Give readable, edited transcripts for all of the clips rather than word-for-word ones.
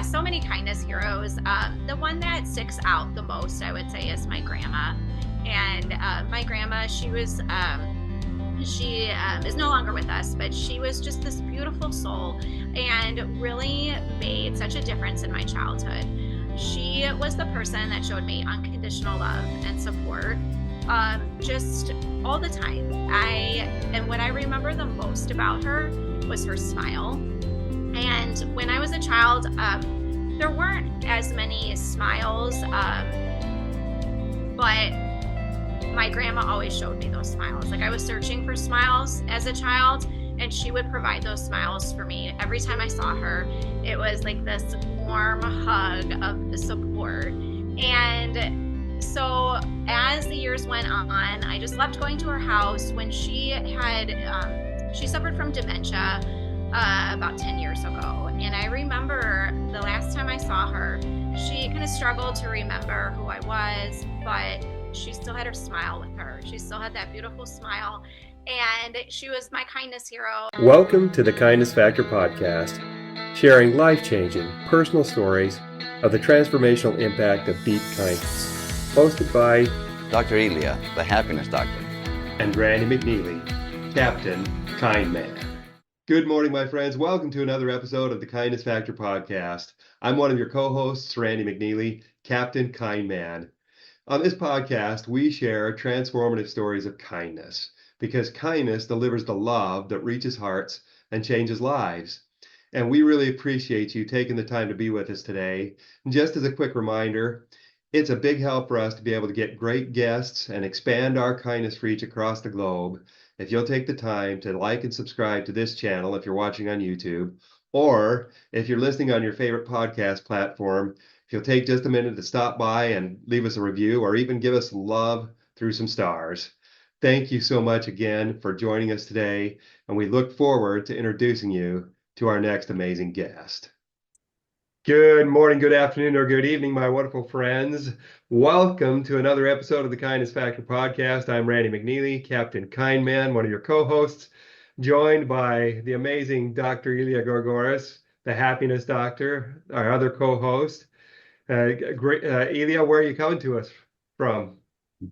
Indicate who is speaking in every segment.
Speaker 1: so many kindness heroes. The one that sticks out the most, I would say, is my grandma. And my grandma, she is no longer with us, but she was just this beautiful soul and really made such a difference in my childhood. She was the person that showed me unconditional love and support, just all the time. And what I remember the most about her was her smile. And when I was a child, there weren't as many smiles, but my grandma always showed me those smiles. Like, I was searching for smiles as a child, and she would provide those smiles for me. Every time I saw her, it was like this warm hug of support. And so as the years went on, I just loved going to her house. When she suffered from dementia about 10 years ago. And I remember the last time I saw her, she kind of struggled to remember who I was, but she still had her smile with her. She still had that beautiful smile, and she was my kindness hero.
Speaker 2: Welcome to the Kindness Factor podcast, sharing life-changing personal stories of the transformational impact of deep kindness. Hosted by
Speaker 3: Dr. Elia, the happiness doctor.
Speaker 2: And Randy McNeely, Captain Kindman. Good morning, my friends. Welcome to another episode of the Kindness Factor podcast. I'm one of your co-hosts, Randy McNeely, Captain Kindman. On this podcast, we share transformative stories of kindness, because kindness delivers the love that reaches hearts and changes lives. And we really appreciate you taking the time to be with us today. And just as a quick reminder, it's a big help for us to be able to get great guests and expand our kindness reach across the globe. If you'll take the time to like and subscribe to this channel if you're watching on YouTube, or if you're listening on your favorite podcast platform, if you'll take just a minute to stop by and leave us a review or even give us some love through some stars. Thank you so much again for joining us today, and we look forward to introducing you to our next amazing guest. Good morning, good afternoon, or good evening, my wonderful friends. Welcome to another episode of the Kindness Factor podcast. I'm Randy McNeely, Captain Kindman, one of your co-hosts, joined by the amazing Dr. Elia Gourgouris, the happiness doctor, our other co-host. Elia, where are you coming to us from?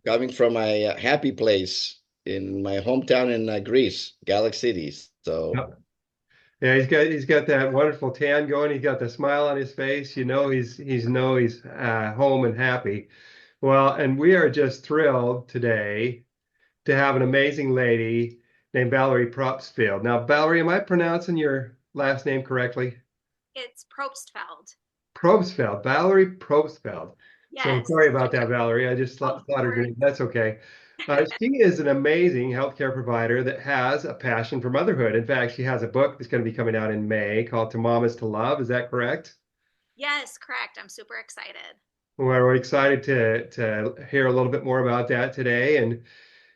Speaker 4: Coming from my happy place in my hometown in Greece, Gallic City. So,
Speaker 2: yeah, he's got that wonderful tan going. He's got the smile on his face. You know, he's home and happy. Well, and we are just thrilled today to have an amazing lady named Valerie Probstfeld. Now, Valerie, am I pronouncing your last name correctly?
Speaker 1: It's Probstfeld.
Speaker 2: Probstfeld, Valerie Probstfeld.
Speaker 1: Yes.
Speaker 2: So sorry about that, Valerie. I just slaughtered your name. That's okay. She is an amazing healthcare provider that has a passion for motherhood. In fact, she has a book that's going to be coming out in May called To Mamas to Love. Is that correct?
Speaker 1: Yes, correct. I'm super excited.
Speaker 2: Well, we're excited to hear a little bit more about that today. And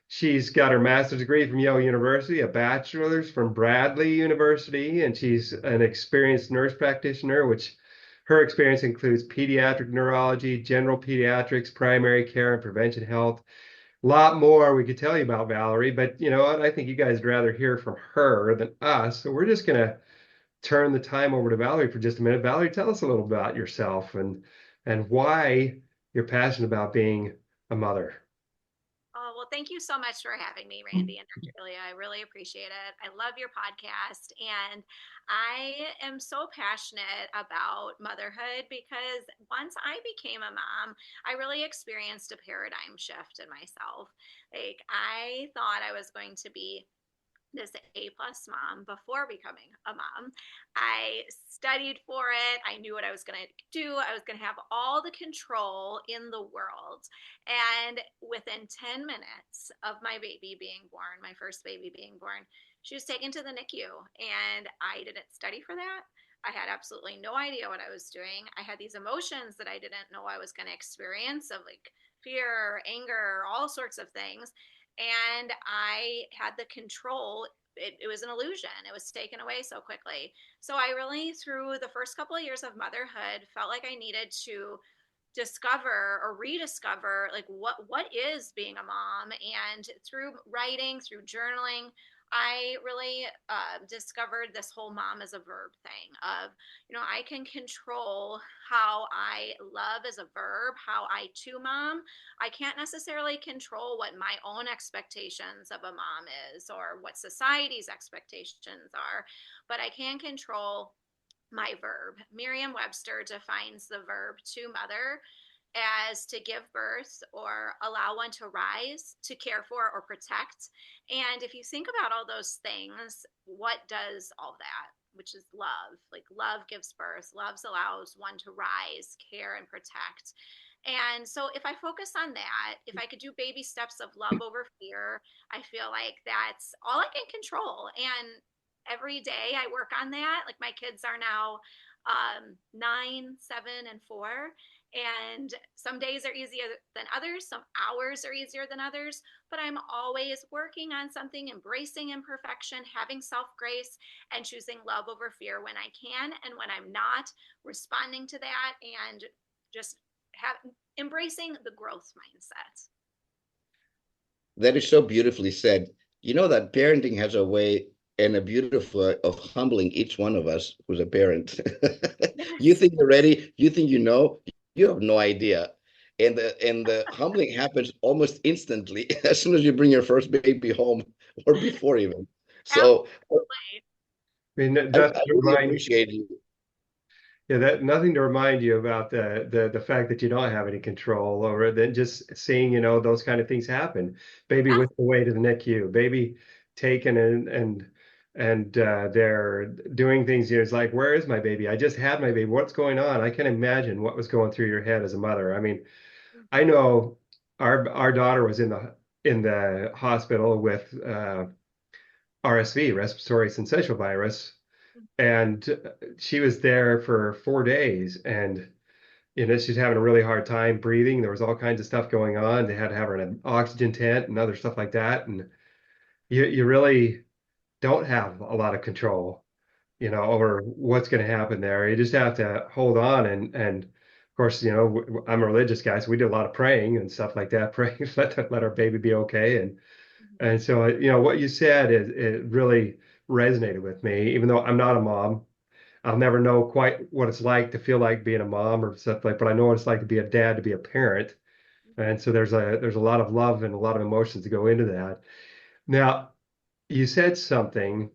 Speaker 2: she's got her master's degree from Yale University, a bachelor's from Bradley University, and she's an experienced nurse practitioner, which her experience includes pediatric neurology, general pediatrics, primary care, and prevention health. A lot more we could tell you about Valerie, but you know what? I think you guys would rather hear from her than us. So we're just going to turn the time over to Valerie for just a minute. Valerie, tell us a little about yourself and why you're passionate about being a mother.
Speaker 1: Oh, well, thank you so much for having me, Randy and Dr. Elia. I really appreciate it. I love your podcast, and I am so passionate about motherhood because once I became a mom, I really experienced a paradigm shift in myself. Like, I thought I was going to be this A-plus mom before becoming a mom. I studied for it. I knew what I was going to do. I was going to have all the control in the world. And within 10 minutes of my baby being born, my first baby being born, she was taken to the NICU, and I didn't study for that. I had absolutely no idea what I was doing. I had these emotions that I didn't know I was going to experience of like fear, anger, all sorts of things. And I had the control. It was an illusion. It was taken away so quickly. So I really, through the first couple of years of motherhood, felt like I needed to discover or rediscover like what is being a mom. And through writing, through journaling, I really discovered this whole mom as a verb thing of, I can control how I love as a verb, how I to mom. I can't necessarily control what my own expectations of a mom is or what society's expectations are, but I can control my verb. Merriam-Webster defines the verb to mother as to give birth or allow one to rise, to care for or protect. And if you think about all those things, what does all that? Which is love. Like love gives birth, love allows one to rise, care, and protect. And so if I focus on that, if I could do baby steps of love over fear, I feel like that's all I can control. And every day I work on that. Like my kids are now 9, 7, and 4. And some days are easier than others, some hours are easier than others, but I'm always working on something, embracing imperfection, having self-grace, and choosing love over fear when I can. And when I'm not, responding to that and just embracing the growth mindset.
Speaker 4: That is so beautifully said. You know that parenting has a way and a beautiful way of humbling each one of us who's a parent. You
Speaker 1: Yes.
Speaker 4: think you're ready, you think you know, you have no idea. And the humbling happens almost instantly as soon as you bring your first baby home or before even. So
Speaker 1: Absolutely.
Speaker 2: I mean,
Speaker 4: I
Speaker 2: nothing to
Speaker 4: really
Speaker 2: remind,
Speaker 4: appreciate you.
Speaker 2: yeah, that nothing to remind you about the fact that you don't have any control over it, than just seeing, those kind of things happen. Baby
Speaker 1: Yes.
Speaker 2: with the way to the NICU, baby taken and they're doing things. It's like, where is my baby? I just had my baby. What's going on? I can imagine what was going through your head as a mother. I mean, I
Speaker 1: Mhm.
Speaker 2: know our daughter was in the hospital with RSV, respiratory syncytial virus, and she was there for 4 days, and she's having a really hard time breathing. There was all kinds of stuff going on. They had to have her in an oxygen tent and other stuff like that, and you really don't have a lot of control, over what's going to happen there. You just have to hold on, and of course, I'm a religious guy, so we do a lot of praying and stuff like that, praying let our baby be okay, and so what you said is it really resonated with me, even though I'm not a mom. I'll never know quite what it's like to feel like being a mom or stuff like, but I know what it's like to be a dad, to be a parent. And so there's a lot of love and a lot of emotions to go into that. Now, you said something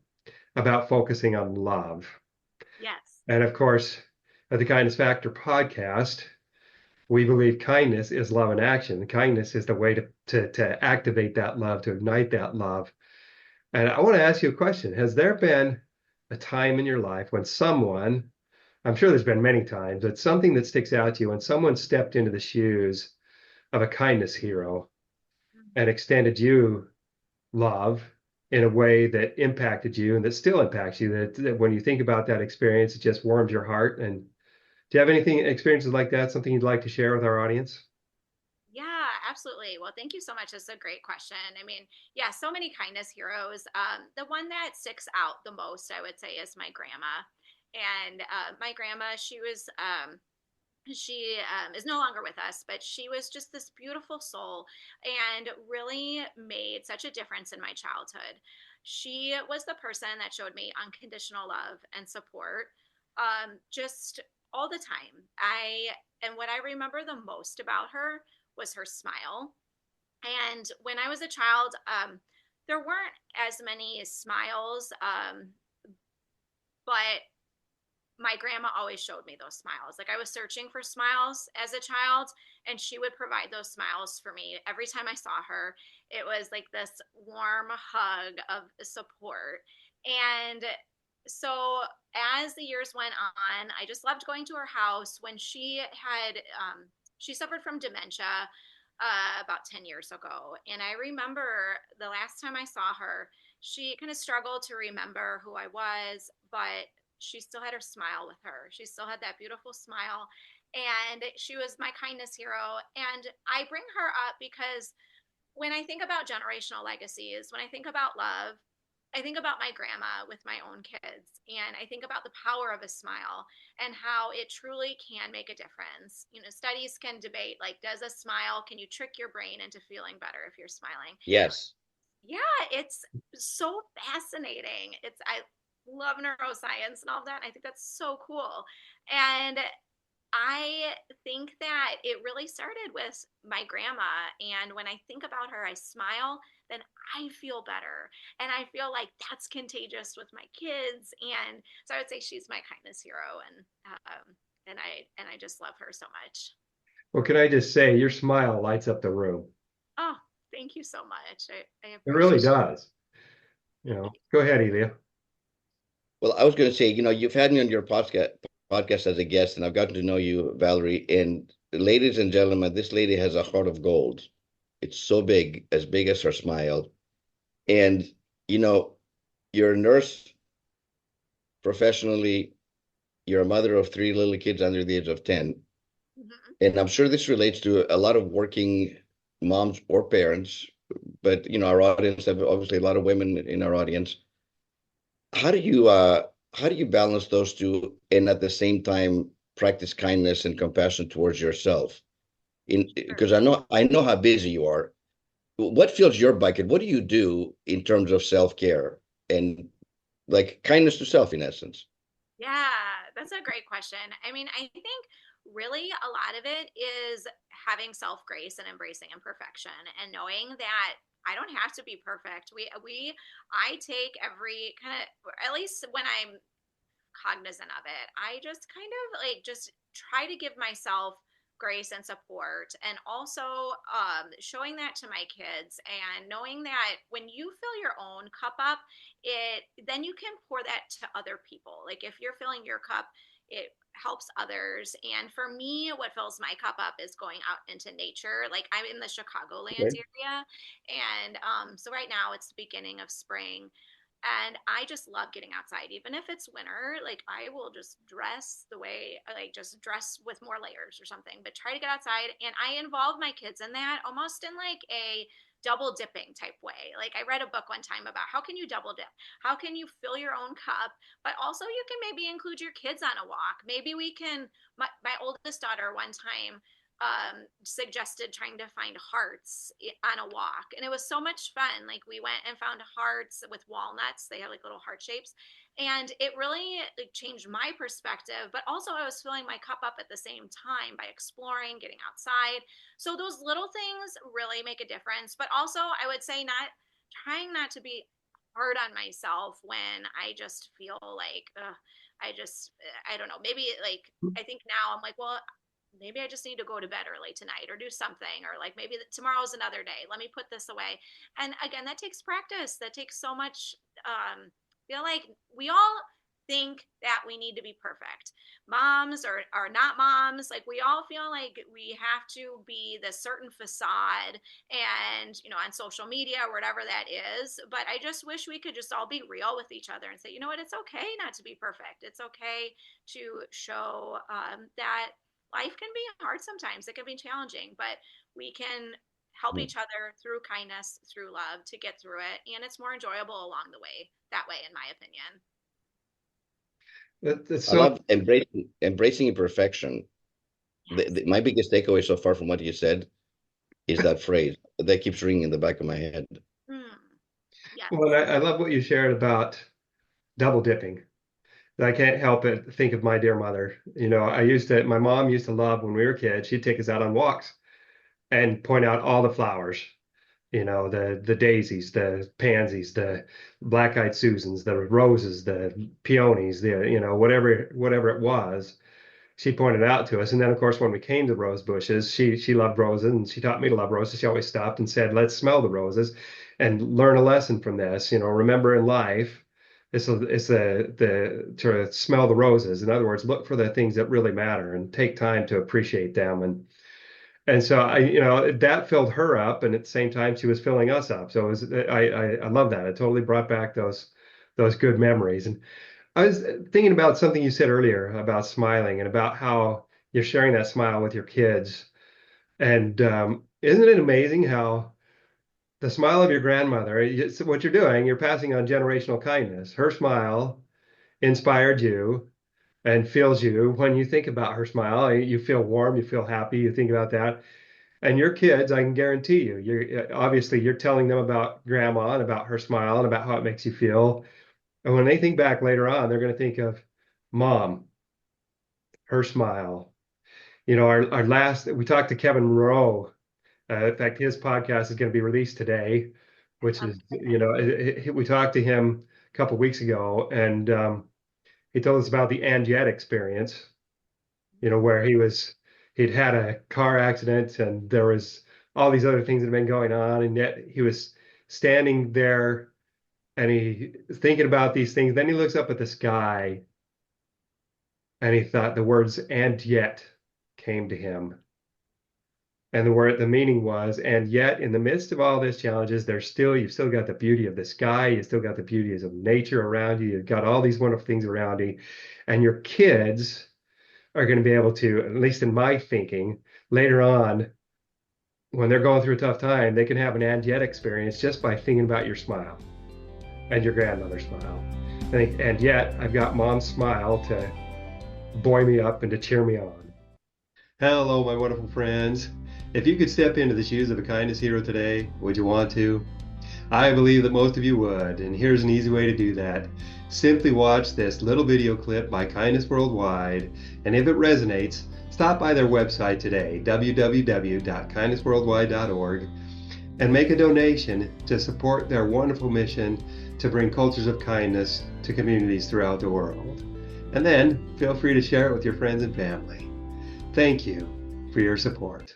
Speaker 2: about focusing on love.
Speaker 1: Yes.
Speaker 2: And of course, at the Kindness Factor podcast, we believe kindness is love in action. Kindness is the way to activate that love, to ignite that love. And I want to ask you a question. Has there been a time in your life when someone, I'm sure there's been many times, but something that sticks out to you when someone stepped into the shoes of a kindness hero and extended you love in a way that impacted you and that still impacts you, that when you think about that experience, it just warms your heart? And do you have anything, experiences like that, something you'd like to share with our audience?
Speaker 1: Yeah, absolutely. Well, thank you so much. That's a great question. I mean, yeah, so many kindness heroes. The one that sticks out the most, I would say, is my grandma. And my grandma, she is no longer with us, but she was just this beautiful soul and really made such a difference in my childhood. She was the person that showed me unconditional love and support, just all the time. And what I remember the most about her was her smile. And when I was a child, there weren't as many smiles, but my grandma always showed me those smiles. Like I was searching for smiles as a child, and she would provide those smiles for me. Every time I saw her, it was like this warm hug of support. And so as the years went on, I just loved going to her house. When she suffered from dementia about 10 years ago. And I remember the last time I saw her, she kind of struggled to remember who I was, but she still had her smile with her. She still had that beautiful smile. And she was my kindness hero. And I bring her up because when I think about generational legacies, when I think about love, I think about my grandma with my own kids, and I think about the power of a smile and how it truly can make a difference. Studies can debate, like, does a smile, can you trick your brain into feeling better if you're smiling?
Speaker 4: Yes.
Speaker 1: Yeah, it's so fascinating. I love neuroscience and all that. I think that's so cool. And I think that it really started with my grandma. And when I think about her, I smile, then I feel better. And I feel like that's contagious with my kids. And so I would say she's my kindness hero. And I just love her so much.
Speaker 2: Well, can I just say, your smile lights up the room.
Speaker 1: Oh, thank you so much. I
Speaker 2: It really
Speaker 1: appreciate
Speaker 2: does. Go ahead, Elia.
Speaker 4: Well, I was going to say, you've had me on your podcast as a guest, and I've gotten to know you, Valerie. And ladies and gentlemen, this lady has a heart of gold. It's so big, as big as her smile. And you know, you're a nurse professionally. You're a mother of three little kids under the age of 10.
Speaker 1: Mhm.
Speaker 4: And I'm sure this relates to a lot of working moms or parents, but our audience have obviously a lot of women in our audience. How do you balance those two and at the same time practice kindness and compassion towards yourself? Because I know how busy you are. What fills your bucket? What do you do in terms of self-care and like kindness to self in essence?
Speaker 1: Yeah, that's a great question. I mean, I think really a lot of it is having self grace and embracing imperfection and knowing that I don't have to be perfect. I take every kind of, at least when I'm cognizant of it. I just kind of like just try to give myself grace and support, and also showing that to my kids and knowing that when you fill your own cup up, it then you can pour that to other people. Like if you're filling your cup, it helps others. And for me, what fills my cup up is going out into nature. Like I'm in the Chicagoland
Speaker 2: Okay.
Speaker 1: area, and so right now it's the beginning of spring, and I just love getting outside, even if it's winter. Like I will just dress the way, like just dress with more layers or something, but try to get outside. And I involve my kids in that almost in like a double dipping type way. Like I read a book one time about how can you double dip? How can you fill your own cup, but also you can maybe include your kids on a walk. Maybe we can, my oldest daughter one time suggested trying to find hearts on a walk, and it was so much fun. Like we went and found hearts with walnuts. They have like little heart shapes, and it really like changed my perspective. But also, I was filling my cup up at the same time by exploring, getting outside. So those little things really make a difference. But also, I would say not to be hard on myself when I just feel like I don't know, maybe like I think now I'm like, well, maybe I just need to go to bed early tonight or do something, or like maybe tomorrow's another day. Let me put this away. And again, that takes practice. That takes so much. Feel like we all think that we need to be perfect. Moms are not moms. Like we all feel like we have to be this certain facade and, on social media or whatever that is. But I just wish we could just all be real with each other and say, you know what, it's okay not to be perfect. It's okay to show that life can be hard sometimes. It can be challenging, but we can help each other through kindness, through love to get through it. And it's more enjoyable along the way, that way, in my opinion.
Speaker 2: That's
Speaker 4: I
Speaker 2: so
Speaker 4: love embracing imperfection.
Speaker 1: Yes.
Speaker 4: My biggest takeaway so far from what you said is that phrase that keeps ringing in the back of my head.
Speaker 1: Mm,
Speaker 2: well.
Speaker 1: yes.
Speaker 2: I love what you shared about double dipping. I can't help but think of my dear mother. My mom used to love when we were kids, she'd take us out on walks and point out all the flowers, the daisies, the pansies, the black-eyed Susans, the roses, the peonies, whatever it was, she pointed out to us. And then of course when we came to rose bushes, she loved roses and she taught me to love roses. She always stopped and said, let's smell the roses and learn a lesson from this. Remember in life, it's the to smell the roses. In other words, look for the things that really matter and take time to appreciate them. And so that filled her up, and at the same time she was filling us up. So I love that. It totally brought back those good memories. And I was thinking about something you said earlier about smiling and about how you're sharing that smile with your kids. And isn't it amazing how the smile of your grandmother, what you're doing, you're passing on generational kindness. Her smile inspired you and fills you. When you think about her smile, you feel warm, you feel happy, you think about that. And your kids, I can guarantee you, you're obviously you're telling them about grandma and about her smile and about how it makes you feel. And when they think back later on, they're going to think of mom, her smile. Our last, we talked to Kevin Rowe. In fact, his podcast is going to be released today, which
Speaker 1: I love
Speaker 2: is,
Speaker 1: that.
Speaker 2: we talked to him a couple of weeks ago, and he told us about the and yet experience, where he'd had a car accident and there was all these other things that had been going on, and yet he was standing there and he thinking about these things. Then he looks up at the sky and he thought the words and yet came to him. And the meaning was, and yet in the midst of all these challenges, you've still got the beauty of the sky, you've still got the beauties of nature around you, you've got all these wonderful things around you, and your kids are going to be able to, at least in my thinking, later on, when they're going through a tough time, they can have an and yet experience just by thinking about your smile and your grandmother's smile. And yet I've got mom's smile to buoy me up and to cheer me on. Hello, my wonderful friends. If you could step into the shoes of a kindness hero today, would you want to? I believe that most of you would, and here's an easy way to do that. Simply watch this little video clip by Kindness Worldwide, and if it resonates, stop by their website today, www.kindnessworldwide.org, and make a donation to support their wonderful mission to bring cultures of kindness to communities throughout the world. And then feel free to share it with your friends and family. Thank you for your support.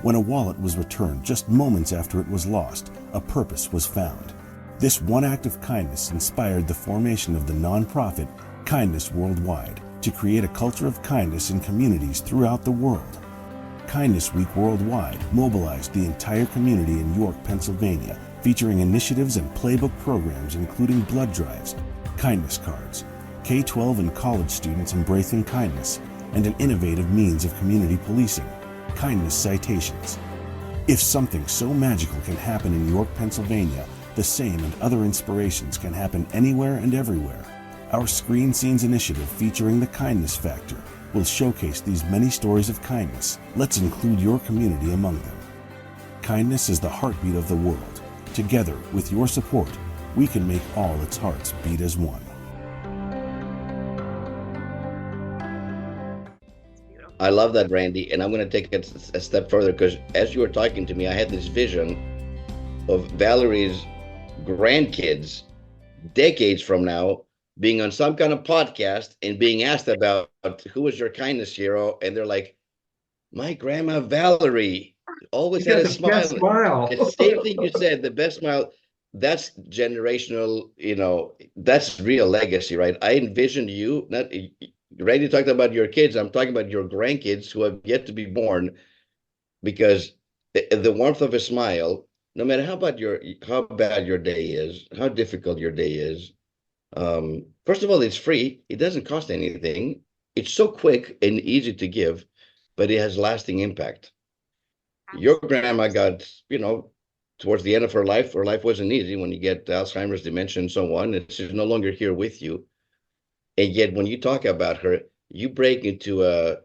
Speaker 5: When a wallet was returned just moments after it was lost, a purpose was found. This one act of kindness inspired the formation of the nonprofit Kindness Worldwide to create a culture of kindness in communities throughout the world. Kindness Week Worldwide mobilized the entire community in York, Pennsylvania, featuring initiatives and playbook programs including blood drives, kindness cards, K-12 and college students embracing kindness, and an innovative means of community policing, kindness citations. If something so magical can happen in York, Pennsylvania, the same and other inspirations can happen anywhere and everywhere. Our Screen Scenes initiative featuring the Kindness Factor will showcase these many stories of kindness. Let's include your community among them. Kindness is the heartbeat of the world. Together, with your support, we can make all its hearts beat as one.
Speaker 4: I love that, Randy. And I'm going to take it a step further because as you were talking to me, I had this vision of Valerie's grandkids decades from now being on some kind of podcast and being asked about who was your kindness hero. And they're like, my grandma Valerie always had a smile. It's the same thing you said, the best smile. That's generational, that's real legacy, right? I envisioned you, not Randy talked about your kids. I'm talking about your grandkids who have yet to be born, because the warmth of a smile, no matter how bad your day is, how difficult your day is. First of all, it's free. It doesn't cost anything. It's so quick and easy to give, but it has lasting impact. Your grandma got, towards the end of her life wasn't easy when you get Alzheimer's, dementia, and so on. And she's no longer here with you. And yet, when you talk about her, you break into a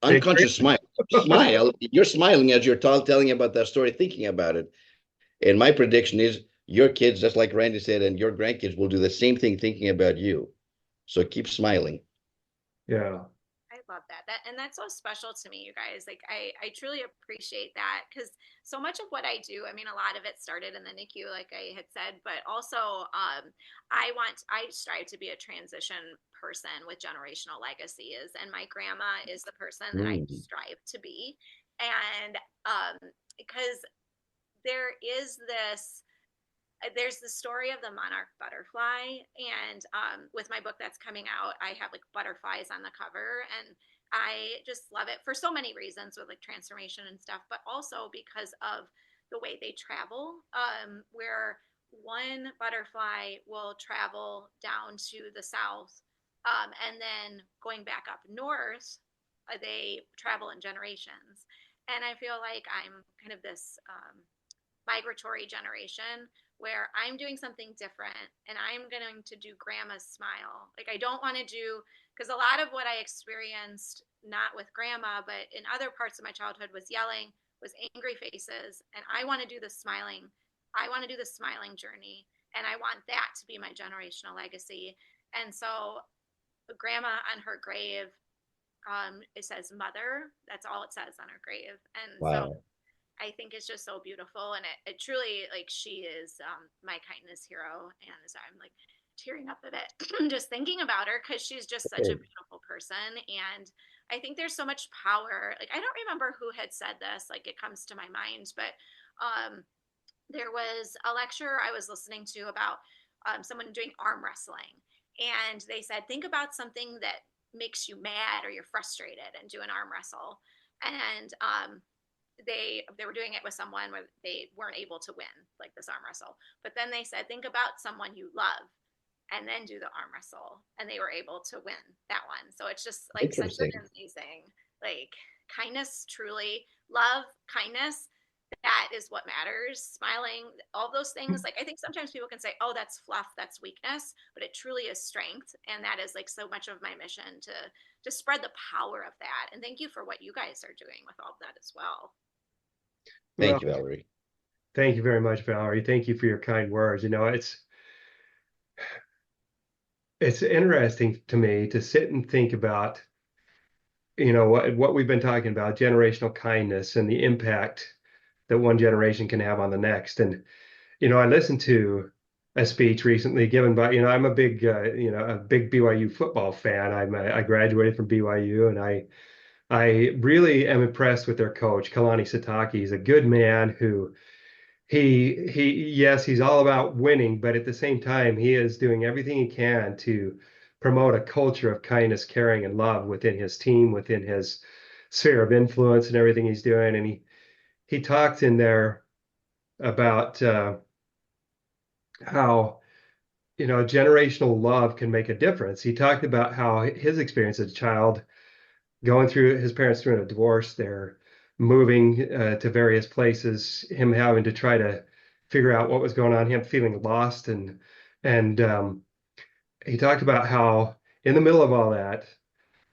Speaker 4: unconscious smile. You're smiling as you're telling about that story, thinking about it. And my prediction is your kids, just like Randy said, and your grandkids will do the same thing, thinking about you. So keep smiling.
Speaker 2: Yeah.
Speaker 1: I love that. And that's so special to me, you guys. Like I truly appreciate that, because so much of what I do, I mean, a lot of it started in the NICU, like I had said, but also I strive to be a transition person with generational legacies, and my grandma is the person that I strive to be. And because there's the story of the monarch butterfly, and with my book that's coming out, I have like butterflies on the cover, and I just love it for so many reasons, with like transformation and stuff, but also because of the way they travel, where one butterfly will travel down to the south, and then going back up north, they travel in generations. And I feel like I'm kind of this migratory generation where I'm doing something different and I'm going to do grandma's smile. Like, I don't want to do, because a lot of what I experienced, not with grandma, but in other parts of my childhood, was yelling, was angry faces. And I want to do the smiling. I want to do the smiling journey. And I want that to be my generational legacy. And so, grandma on her grave, it says mother. That's all it says on her grave. And so
Speaker 4: Wow.
Speaker 1: I think it's just so beautiful, and it truly, like, she is my kindness hero, and so I'm like tearing up a bit just thinking about her, because she's just such a beautiful person. And I think there's so much power. Like, I don't remember who had said this, like, it comes to my mind, but there was a lecture I was listening to about someone doing arm wrestling, and they said, think about something that makes you mad or you're frustrated, and do an arm wrestle. And they were doing it with someone where they weren't able to win, like this arm wrestle. But then they said, think about someone you love, and then do the arm wrestle, and they were able to win that one. So it's just like such an
Speaker 4: Interesting.
Speaker 1: amazing, like, kindness, truly love, kindness. That is what matters. Smiling, all those things. Like, I think sometimes people can say, oh, that's fluff, that's weakness, but it truly is strength. And that is like so much of my mission, to spread the power of that. And thank you for what you guys are doing with all of that as well.
Speaker 2: Well,
Speaker 4: Thank you, Valerie.
Speaker 2: thank you very much, Valerie. Thank you for your kind words. You know, it's interesting to me to sit and think about, you know, what we've been talking about, generational kindness and the impact that one generation can have on the next. And, you know, I listened to a speech recently given by, you know, I'm a big, a big BYU football fan. I graduated from BYU, and I really am impressed with their coach, Kalani Sitake. He's a good man who yes, he's all about winning, but at the same time, he is doing everything he can to promote a culture of kindness, caring, and love within his team, within his sphere of influence, and everything he's doing. And he talked in there about how, you know, generational love can make a difference. He talked about how his experience as a child, going through his parents through a divorce, they're moving to various places, him having to try to figure out what was going on, him feeling lost, and he talked about how in the middle of all that,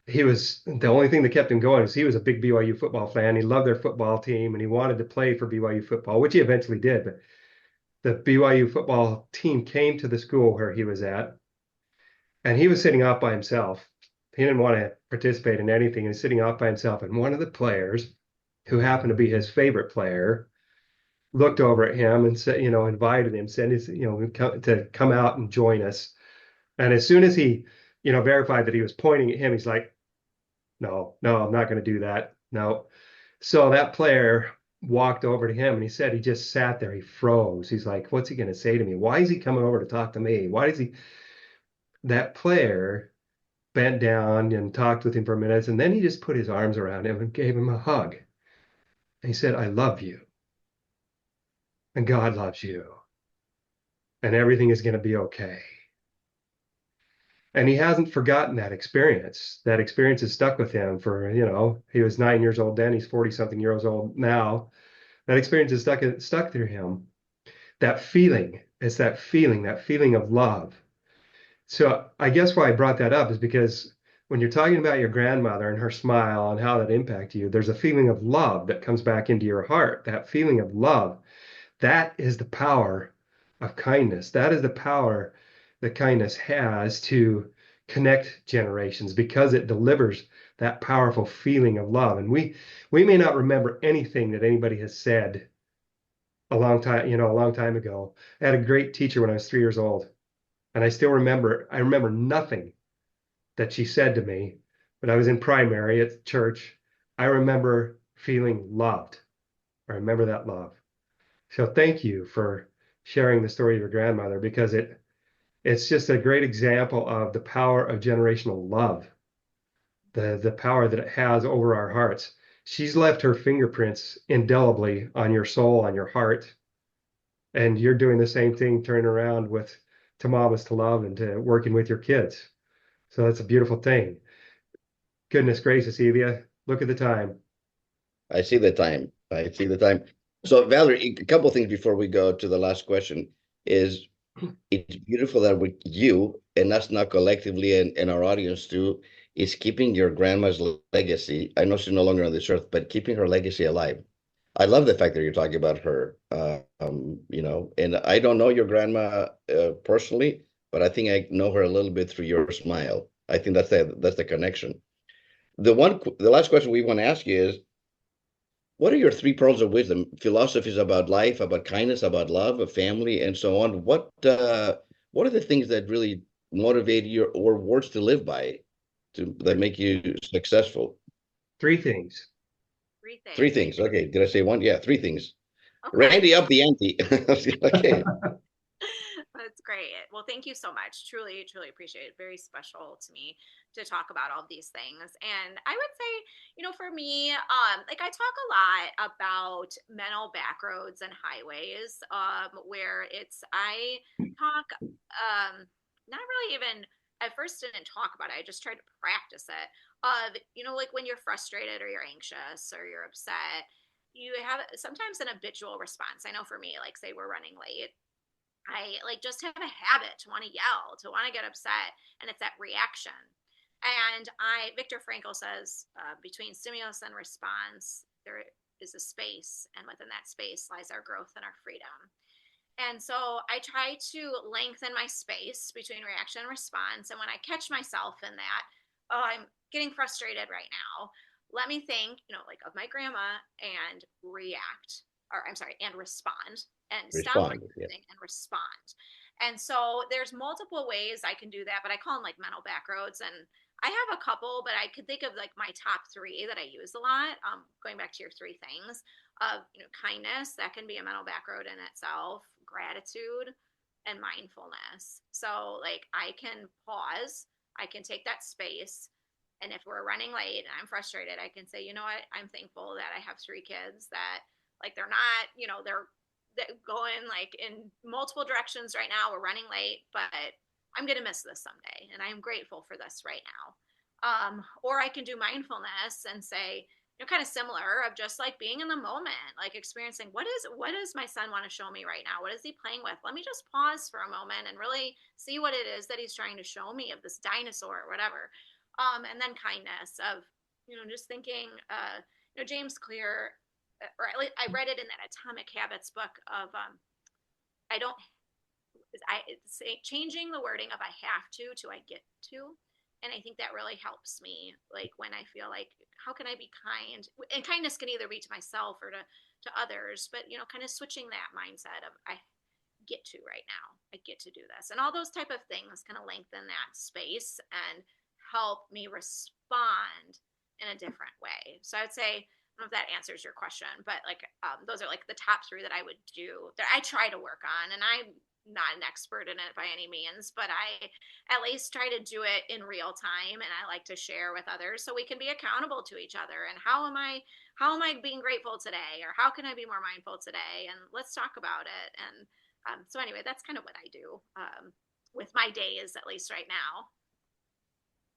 Speaker 2: he was the only thing that kept him going is he was a big BYU football fan. He loved their football team, and he wanted to play for BYU football, which he eventually did. But the BYU football team came to the school where he was at, and he was sitting out by himself. He didn't want to participate in anything. He was sitting out by himself. And one of the players, who happened to be his favorite player, looked over at him and said, you know, invited him, said, you know, to come out and join us. And as soon as he, you know, verified that he was pointing at him, he's like, no, I'm not going to do that. No. So that player walked over to him, and he said he just sat there. He froze. He's like, what's he going to say to me? Why is he coming over to talk to me? Why does he? That player bent down and talked with him for a minute, and then he just put his arms around him and gave him a hug. And he said, I love you, and God loves you, and everything is going to be okay. And he hasn't forgotten that experience. That experience has stuck with him for, you know, he was 9 years old then, he's 40-something years old now. That experience is stuck through him. That feeling, it's that feeling of love. So I guess why I brought that up is because when you're talking about your grandmother and her smile and how that impacted you, there's a feeling of love that comes back into your heart. That feeling of love, that is the power of kindness. That is the power that kindness has to connect generations, because it delivers that powerful feeling of love. And we may not remember anything that anybody has said a long time ago. I had a great teacher when I was 3 years old, and I remember nothing that she said to me, but I was in primary at church. I remember feeling loved. I remember that love. So thank you for sharing the story of your grandmother, because it's just a great example of the power of generational love, the power that it has over our hearts. She's left her fingerprints indelibly on your soul, on your heart, and you're doing the same thing, turning around with to Mamas to Love and to working with your kids. So that's a beautiful thing. Goodness gracious, Elia, look at the time.
Speaker 4: I see the time. So, Valerie, a couple of things before we go to the last question. is it's beautiful that you and us now collectively and our audience too is keeping your grandma's legacy. I know she's no longer on this earth, but keeping her legacy alive. I love the fact that you're talking about her, and I don't know your grandma personally, but I think I know her a little bit through your smile. I think that's the connection. The last question we want to ask you is, what are your three pearls of wisdom? Philosophies about life, about kindness, about love, of family, and so on. What are the things that really motivate you, or words to live by, that make you successful?
Speaker 2: Three things.
Speaker 1: Three
Speaker 4: Three
Speaker 1: things.
Speaker 4: things. Okay. Did I say one? Yeah, three things.
Speaker 1: Okay.
Speaker 4: Randy, up the ante. Okay.
Speaker 1: That's great. Well, thank you so much. Truly, truly appreciate it. Very special to me to talk about all these things. And I would say, for me, like I talk a lot about mental back roads and highways, where I talk, not really even at first didn't talk about it. I just tried to practice it. Like when you're frustrated or you're anxious or you're upset, you have sometimes an habitual response. I know for me, like say we're running late, I like just have a habit to want to yell, to want to get upset, and it's that reaction. And Viktor Frankl says, between stimulus and response, there is a space, and within that space lies our growth and our freedom. And so I try to lengthen my space between reaction and response. And when I catch myself in that, oh, I'm getting frustrated right now, let me think, like of my grandma and react, or I'm sorry, and respond, and stop
Speaker 4: Respond. Yeah.
Speaker 1: reacting and respond. And so there's multiple ways I can do that, but I call them like mental back roads. And I have a couple, but I could think of like my top three that I use a lot. Going back to your three things of, kindness, that can be a mental back road in itself, gratitude, and mindfulness. So like I can pause, I can take that space. And if we're running late and I'm frustrated, I can say, you know what, I'm thankful that I have three kids that like they're not, they're going like in multiple directions right now. We're running late, but I'm going to miss this someday. And I'm grateful for this right now. Or I can do mindfulness and say, kind of similar of just like being in the moment, like experiencing what does my son want to show me right now? What is he playing with? Let me just pause for a moment and really see what it is that he's trying to show me of this dinosaur or whatever. And then kindness of, just thinking, James Clear, or I read it in that Atomic Habits book of, changing the wording of I have to I get to. And I think that really helps me, like when I feel like, how can I be kind? And kindness can either be to myself or to others, but, kind of switching that mindset of I get to right now, I get to do this. And all those type of things kind of lengthen that space and help me respond in a different way. So I would say, I don't know if that answers your question, but like those are like the top three that I would do that I try to work on. And I'm not an expert in it by any means, but I at least try to do it in real time, and I like to share with others so we can be accountable to each other. And how am I being grateful today, or how can I be more mindful today? And let's talk about it. And so anyway, that's kind of what I do with my days, at least right now.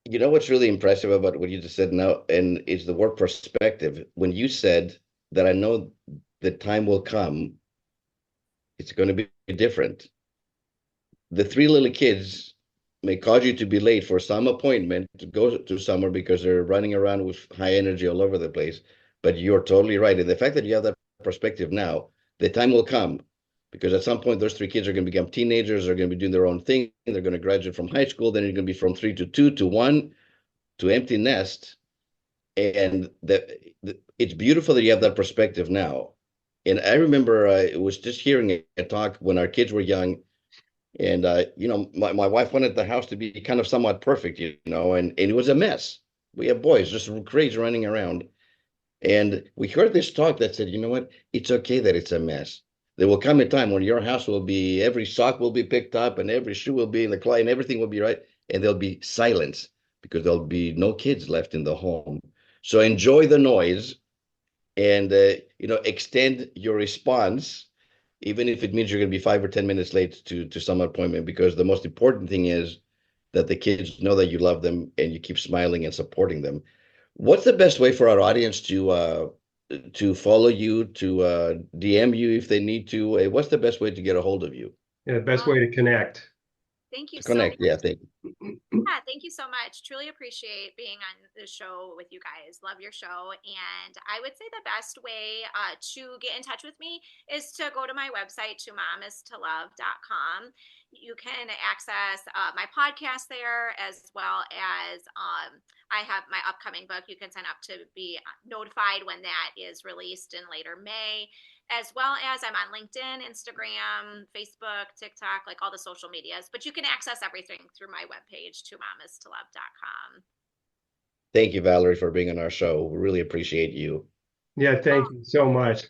Speaker 4: You know what's really impressive about what you just said now, and it's the word perspective. When you said that, I know the time will come, it's going to be different. The three little kids may cause you to be late for some appointment to go to somewhere because they're running around with high energy all over the place. But you're totally right. And the fact that you have that perspective now, the time will come, because at some point those three kids are going to become teenagers, they're going to be doing their own thing, they're going to graduate from high school, then it's going to be from 3 to 2 to 1 to empty nest. And it's beautiful that you have that perspective now. And I remember I was just hearing a talk when our kids were young, and my wife wanted the house to be kind of somewhat perfect, and it was a mess. We have boys just crazy running around. And we heard this talk that said, you know what, it's okay that it's a mess. There will come a time when your house will be, every sock will be picked up and every shoe will be in the closet and everything will be right. And there'll be silence because there'll be no kids left in the home. So enjoy the noise and, extend your response, even if it means you're going to be 5 or 10 minutes late to some appointment, because the most important thing is that the kids know that you love them and you keep smiling and supporting them. What's the best way for our audience to follow you, to DM you if they need to? What's the best way to get a hold of you?
Speaker 2: Yeah, the best
Speaker 1: Well,
Speaker 2: way to connect.
Speaker 1: thank you
Speaker 4: To
Speaker 1: so
Speaker 4: connect. Yeah, thank you.
Speaker 1: Yeah, thank you so much. Truly appreciate being on the show with you guys. Love your show. And I would say the best way to get in touch with me is to go to my website, tomomistolove.com. You can access my podcast there, as well as I have my upcoming book. You can sign up to be notified when that is released in later May, as well as I'm on LinkedIn, Instagram, Facebook, TikTok, like all the social medias. But you can access everything through my webpage, twomamistolove.com.
Speaker 4: Thank you, Valerie, for being on our show. We really appreciate you.
Speaker 2: Yeah, thank
Speaker 1: Oh,
Speaker 2: you so much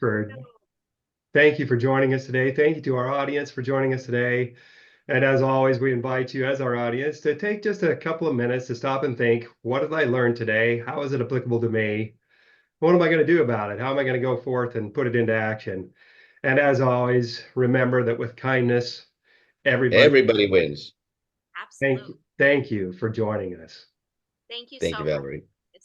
Speaker 2: thank you for joining us today. Thank you to our audience for joining us today. And as always, we invite you as our audience to take just a couple of minutes to stop and think, what did I learn today? How is it applicable to me? What am I going to do about it? How am I going to go forth and put it into action? And as always, remember that with kindness, everybody.
Speaker 4: Everybody wins.
Speaker 1: absolutely.
Speaker 2: Thank you for joining us.
Speaker 1: Thank you
Speaker 4: Thank
Speaker 1: so
Speaker 4: you,
Speaker 1: much.
Speaker 4: Valerie.
Speaker 1: It's